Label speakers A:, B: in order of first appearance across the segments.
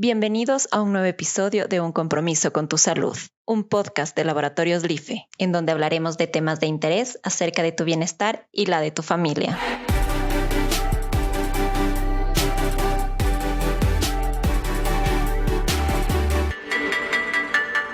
A: Bienvenidos a un nuevo episodio de Un Compromiso con tu Salud, un podcast de Laboratorios LIFE, en donde hablaremos de temas de interés acerca de tu bienestar y la de tu familia.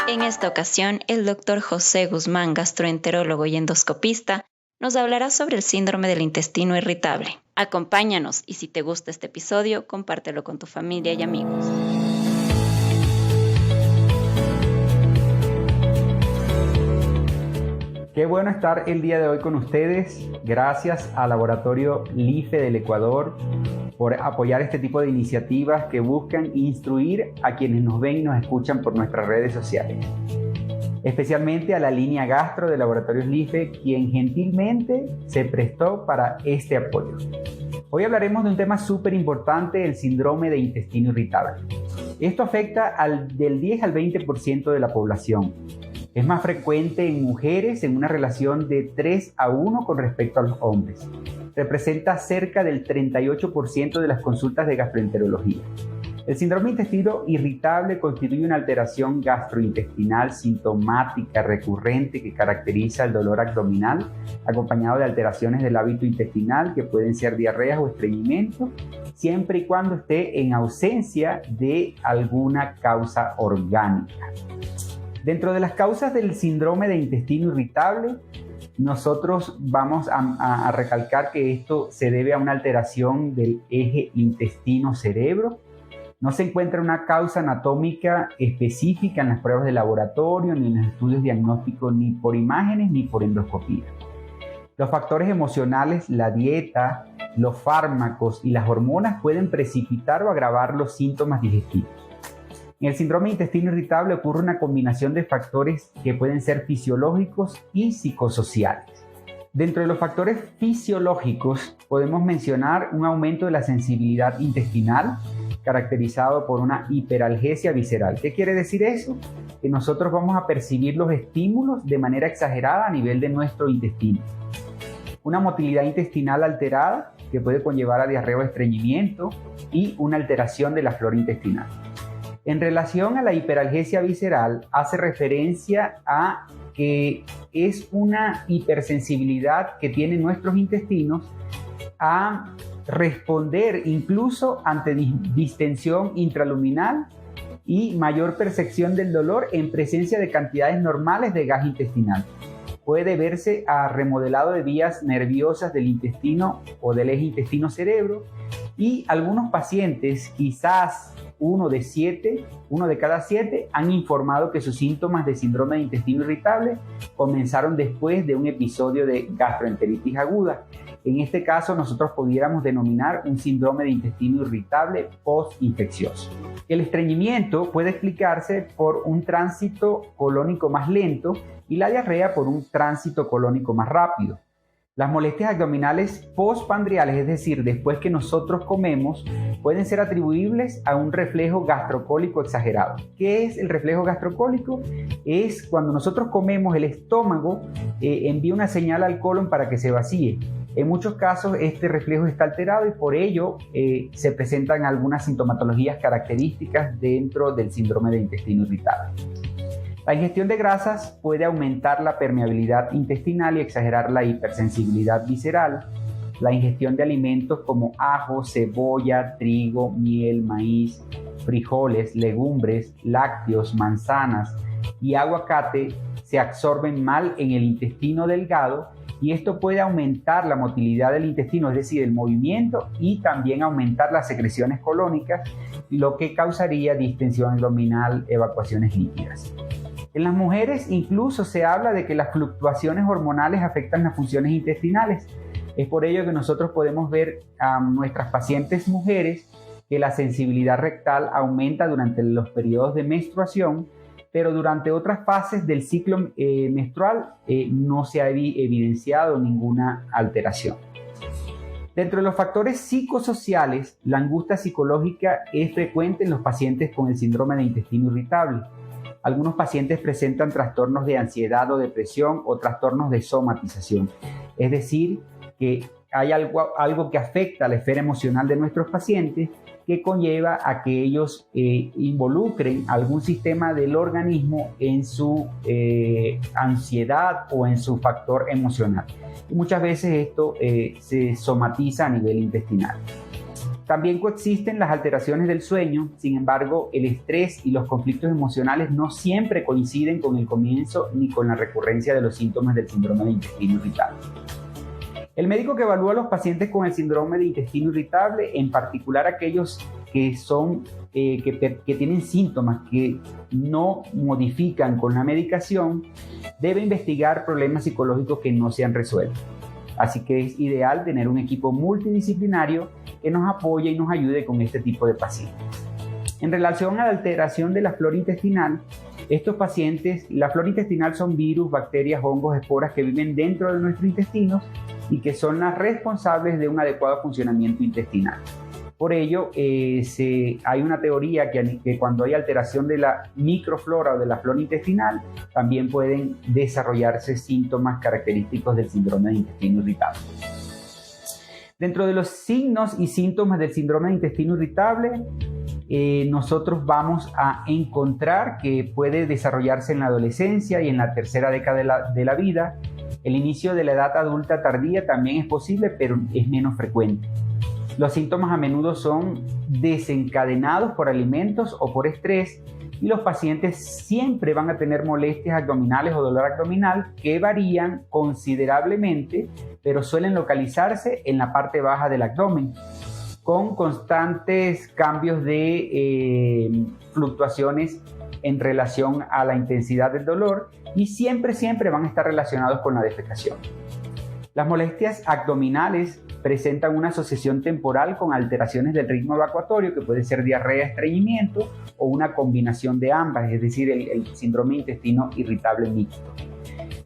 A: En esta ocasión, el Dr. José Guzmán, gastroenterólogo y endoscopista, nos hablará sobre el síndrome del intestino irritable. Acompáñanos y si te gusta este episodio, compártelo con tu familia y amigos.
B: Qué bueno estar el día de hoy con ustedes. Gracias al Laboratorio LIFE del Ecuador por apoyar este tipo de iniciativas que buscan instruir a quienes nos ven y nos escuchan por nuestras redes sociales. Especialmente a la línea gastro de Laboratorios LIFE, quien gentilmente se prestó para este apoyo. Hoy hablaremos de un tema súper importante, el síndrome de intestino irritable. Esto afecta del 10 al 20% de la población. Es más frecuente en mujeres en una relación de 3 a 1 con respecto a los hombres. Representa cerca del 38% de las consultas de gastroenterología. El síndrome de intestino irritable constituye una alteración gastrointestinal sintomática recurrente que caracteriza el dolor abdominal, acompañado de alteraciones del hábito intestinal que pueden ser diarreas o estreñimiento, siempre y cuando esté en ausencia de alguna causa orgánica. Dentro de las causas del síndrome de intestino irritable, nosotros vamos a recalcar que esto se debe a una alteración del eje intestino-cerebro. No se encuentra una causa anatómica específica en las pruebas de laboratorio, ni en los estudios diagnósticos, ni por imágenes, ni por endoscopía. Los factores emocionales, la dieta, los fármacos y las hormonas pueden precipitar o agravar los síntomas digestivos. En el síndrome de intestino irritable ocurre una combinación de factores que pueden ser fisiológicos y psicosociales. Dentro de los factores fisiológicos podemos mencionar un aumento de la sensibilidad intestinal caracterizado por una hiperalgesia visceral. ¿Qué quiere decir eso? Que nosotros vamos a percibir los estímulos de manera exagerada a nivel de nuestro intestino. Una motilidad intestinal alterada que puede conllevar a diarrea o estreñimiento y una alteración de la flora intestinal. En relación a la hiperalgesia visceral, hace referencia a que es una hipersensibilidad que tienen nuestros intestinos a responder incluso ante distensión intraluminal y mayor percepción del dolor en presencia de cantidades normales de gas intestinal. Puede deberse a remodelado de vías nerviosas del intestino o del eje intestino-cerebro y algunos pacientes, quizás uno de cada 7, han informado que sus síntomas de síndrome de intestino irritable comenzaron después de un episodio de gastroenteritis aguda. En este caso, nosotros pudiéramos denominar un síndrome de intestino irritable postinfeccioso. El estreñimiento puede explicarse por un tránsito colónico más lento y la diarrea por un tránsito colónico más rápido. Las molestias abdominales postpandriales, es decir, después que nosotros comemos, pueden ser atribuibles a un reflejo gastrocólico exagerado. ¿Qué es el reflejo gastrocólico? Es cuando nosotros comemos, el estómago envía una señal al colon para que se vacíe. En muchos casos este reflejo está alterado y por ello se presentan algunas sintomatologías características dentro del síndrome de intestino irritable. La ingestión de grasas puede aumentar la permeabilidad intestinal y exagerar la hipersensibilidad visceral. La ingestión de alimentos como ajo, cebolla, trigo, miel, maíz, frijoles, legumbres, lácteos, manzanas y aguacate se absorben mal en el intestino delgado y esto puede aumentar la motilidad del intestino, es decir, el movimiento, y también aumentar las secreciones colónicas, lo que causaría distensión abdominal, evacuaciones líquidas. En las mujeres incluso se habla de que las fluctuaciones hormonales afectan las funciones intestinales. Es por ello que nosotros podemos ver a nuestras pacientes mujeres que la sensibilidad rectal aumenta durante los periodos de menstruación, pero durante otras fases del ciclo menstrual no se ha evidenciado ninguna alteración. Dentro de los factores psicosociales, la angustia psicológica es frecuente en los pacientes con el síndrome de intestino irritable. Algunos pacientes presentan trastornos de ansiedad o depresión o trastornos de somatización. Es decir, que hay algo que afecta a la esfera emocional de nuestros pacientes que conlleva a que ellos involucren algún sistema del organismo en su ansiedad o en su factor emocional. Y muchas veces esto se somatiza a nivel intestinal. También coexisten las alteraciones del sueño. Sin embargo, el estrés y los conflictos emocionales no siempre coinciden con el comienzo ni con la recurrencia de los síntomas del síndrome de intestino irritable. El médico que evalúa a los pacientes con el síndrome de intestino irritable, en particular aquellos que tienen síntomas que no modifican con la medicación, debe investigar problemas psicológicos que no se han resuelto. Así que es ideal tener un equipo multidisciplinario que nos apoye y nos ayude con este tipo de pacientes. En relación a la alteración de la flora intestinal, estos pacientes, la flora intestinal son virus, bacterias, hongos, esporas que viven dentro de nuestros intestinos y que son las responsables de un adecuado funcionamiento intestinal. Por ello, hay una teoría que cuando hay alteración de la microflora o de la flora intestinal, también pueden desarrollarse síntomas característicos del síndrome de intestino irritable. Dentro de los signos y síntomas del síndrome de intestino irritable, nosotros vamos a encontrar que puede desarrollarse en la adolescencia y en la tercera década de la vida. El inicio de la edad adulta tardía también es posible, pero es menos frecuente. Los síntomas a menudo son desencadenados por alimentos o por estrés y los pacientes siempre van a tener molestias abdominales o dolor abdominal que varían considerablemente, pero suelen localizarse en la parte baja del abdomen, con constantes cambios de fluctuaciones en relación a la intensidad del dolor y siempre van a estar relacionados con la defecación. Las molestias abdominales presentan una asociación temporal con alteraciones del ritmo evacuatorio, que puede ser diarrea, estreñimiento o una combinación de ambas, es decir, el síndrome de intestino irritable mixto.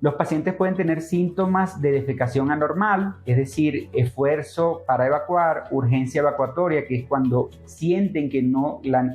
B: Los pacientes pueden tener síntomas de defecación anormal, es decir, esfuerzo para evacuar, urgencia evacuatoria, que es cuando sienten que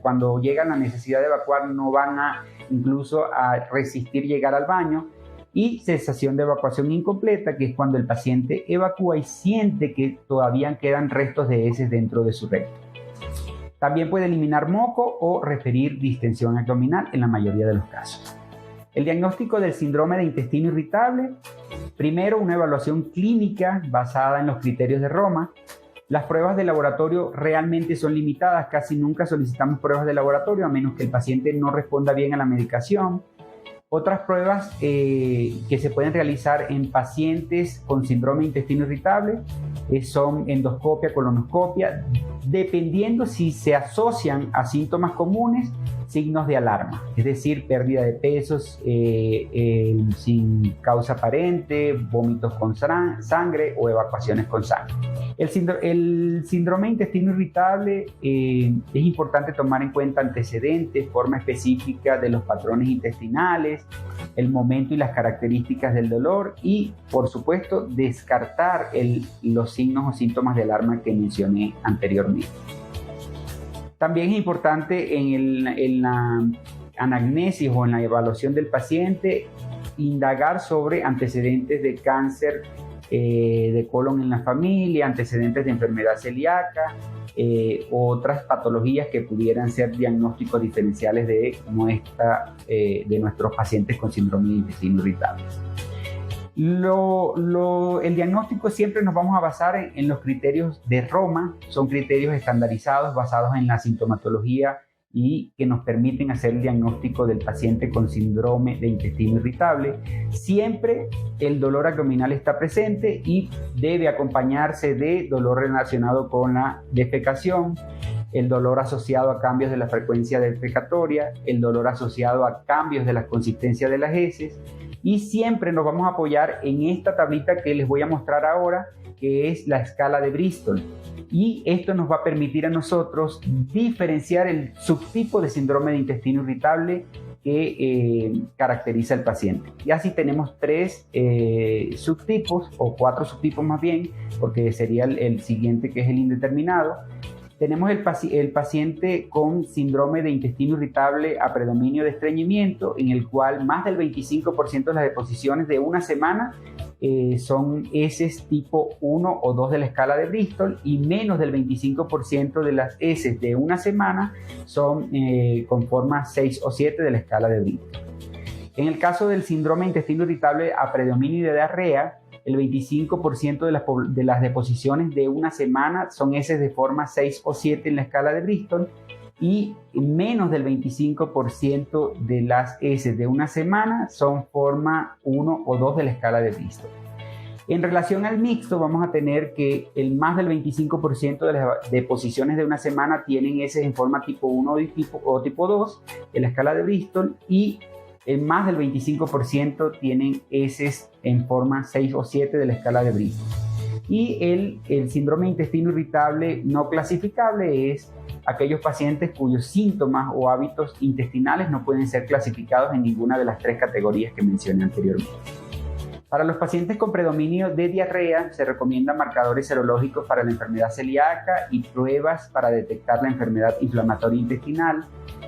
B: cuando llegan la necesidad de evacuar no van a incluso a resistir llegar al baño, y cesación de evacuación incompleta, que es cuando el paciente evacúa y siente que todavía quedan restos de heces dentro de su recto. También puede eliminar moco o referir distensión abdominal en la mayoría de los casos. El diagnóstico del síndrome de intestino irritable: primero, una evaluación clínica basada en los criterios de Roma. Las pruebas de laboratorio realmente son limitadas, casi nunca solicitamos pruebas de laboratorio a menos que el paciente no responda bien a la medicación. Otras pruebas que se pueden realizar en pacientes con síndrome de intestino irritable son endoscopia, colonoscopia, dependiendo si se asocian a síntomas comunes, signos de alarma, es decir, pérdida de pesos sin causa aparente, vómitos con sangre o evacuaciones con sangre. El síndrome de intestino irritable es importante tomar en cuenta antecedentes, forma específica de los patrones intestinales, el momento y las características del dolor y, por supuesto, descartar los signos o síntomas de alarma que mencioné anteriormente. También es importante en la anamnesis o en la evaluación del paciente indagar sobre antecedentes de cáncer de colon en la familia, antecedentes de enfermedad celíaca, otras patologías que pudieran ser diagnósticos diferenciales de nuestros pacientes con síndrome de intestino irritable. El diagnóstico siempre nos vamos a basar en los criterios de Roma. Son criterios estandarizados basados en la sintomatología y que nos permiten hacer el diagnóstico del paciente con síndrome de intestino irritable. Siempre el dolor abdominal está presente y debe acompañarse de dolor relacionado con la defecación, el dolor asociado a cambios de la frecuencia defecatoria, el dolor asociado a cambios de la consistencia de las heces. Y siempre nos vamos a apoyar en esta tablita que les voy a mostrar ahora, que es la escala de Bristol. Y esto nos va a permitir a nosotros diferenciar el subtipo de síndrome de intestino irritable que caracteriza al paciente. Y así tenemos 3 subtipos, o 4 subtipos más bien, porque sería el siguiente, que es el indeterminado. Tenemos el paciente con síndrome de intestino irritable a predominio de estreñimiento, en el cual más del 25% de las deposiciones de una semana son heces tipo 1 o 2 de la escala de Bristol, y menos del 25% de las heces de una semana son con forma 6 o 7 de la escala de Bristol. En el caso del síndrome de intestino irritable a predominio de diarrea, el 25% de las deposiciones de una semana son heces de forma 6 o 7 en la escala de Bristol, y menos del 25% de las heces de una semana son forma 1 o 2 de la escala de Bristol. En relación al mixto, vamos a tener que el más del 25% de las deposiciones de una semana tienen heces en forma tipo 1 o tipo 2 en la escala de Bristol, y más del 25% tienen heces en forma 6 o 7 de la escala de Bristol. Y el síndrome de intestino irritable no clasificable es aquellos pacientes cuyos síntomas o hábitos intestinales no pueden ser clasificados en ninguna de las 3 categorías que mencioné anteriormente. Para los pacientes con predominio de diarrea se recomiendan marcadores serológicos para la enfermedad celíaca y pruebas para detectar la enfermedad inflamatoria intestinal.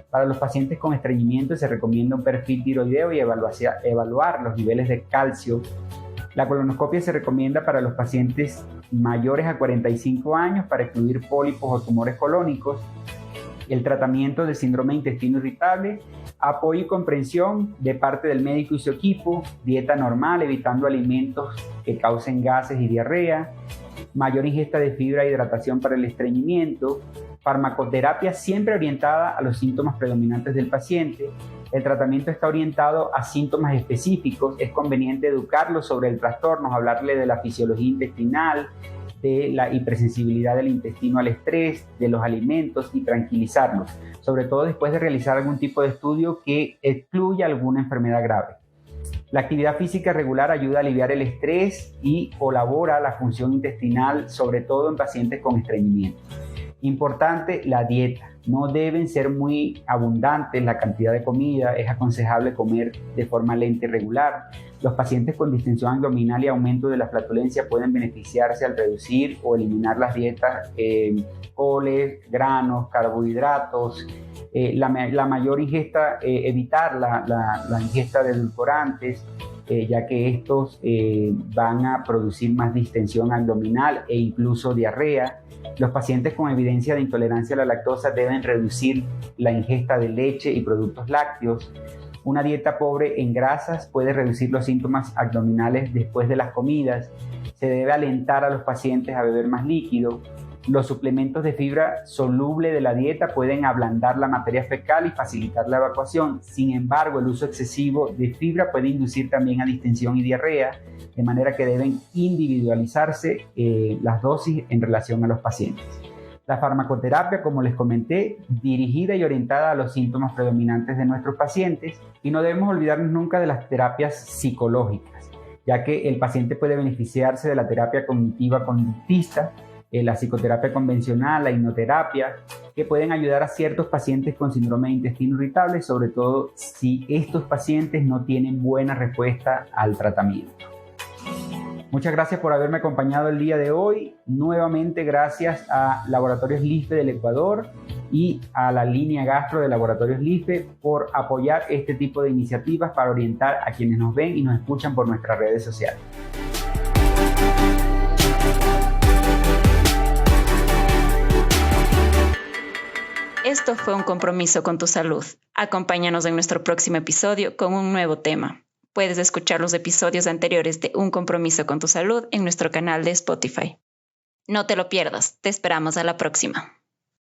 B: Para los pacientes con estreñimiento se recomienda un perfil tiroideo y evaluar los niveles de calcio. La colonoscopia se recomienda para los pacientes mayores a 45 años para excluir pólipos o tumores colónicos. El tratamiento del síndrome de intestino irritable: apoyo y comprensión de parte del médico y su equipo, dieta normal evitando alimentos que causen gases y diarrea, mayor ingesta de fibra e hidratación para el estreñimiento, farmacoterapia siempre orientada a los síntomas predominantes del paciente. El tratamiento está orientado a síntomas específicos, es conveniente educarlos sobre el trastorno, hablarle de la fisiología intestinal, de la hipersensibilidad del intestino al estrés, de los alimentos, y tranquilizarlos, sobre todo después de realizar algún tipo de estudio que excluya alguna enfermedad grave. La actividad física regular ayuda a aliviar el estrés y colabora la función intestinal, sobre todo en pacientes con estreñimiento. Importante, la dieta. No deben ser muy abundantes la cantidad de comida, es aconsejable comer de forma lenta y regular. Los pacientes con distensión abdominal y aumento de la flatulencia pueden beneficiarse al reducir o eliminar las dietas coles, granos, carbohidratos. La mayor ingesta, evitar la ingesta de edulcorantes, ya que estos van a producir más distensión abdominal e incluso diarrea. Los pacientes con evidencia de intolerancia a la lactosa deben reducir la ingesta de leche y productos lácteos. Una dieta pobre en grasas puede reducir los síntomas abdominales después de las comidas. Se debe alentar a los pacientes a beber más líquido. Los suplementos de fibra soluble de la dieta pueden ablandar la materia fecal y facilitar la evacuación. Sin embargo, el uso excesivo de fibra puede inducir también a distensión y diarrea, de manera que deben individualizarse las dosis en relación a los pacientes. La farmacoterapia, como les comenté, dirigida y orientada a los síntomas predominantes de nuestros pacientes, y no debemos olvidarnos nunca de las terapias psicológicas, ya que el paciente puede beneficiarse de la terapia cognitiva conductista, la psicoterapia convencional, la hipnoterapia, que pueden ayudar a ciertos pacientes con síndrome de intestino irritable, sobre todo si estos pacientes no tienen buena respuesta al tratamiento. Muchas gracias por haberme acompañado el día de hoy. Nuevamente gracias a Laboratorios LIFE del Ecuador y a la línea gastro de Laboratorios LIFE por apoyar este tipo de iniciativas para orientar a quienes nos ven y nos escuchan por nuestras redes sociales.
A: Esto fue Un Compromiso con tu Salud. Acompáñanos en nuestro próximo episodio con un nuevo tema. Puedes escuchar los episodios anteriores de Un Compromiso con tu Salud en nuestro canal de Spotify. No te lo pierdas, te esperamos a la próxima.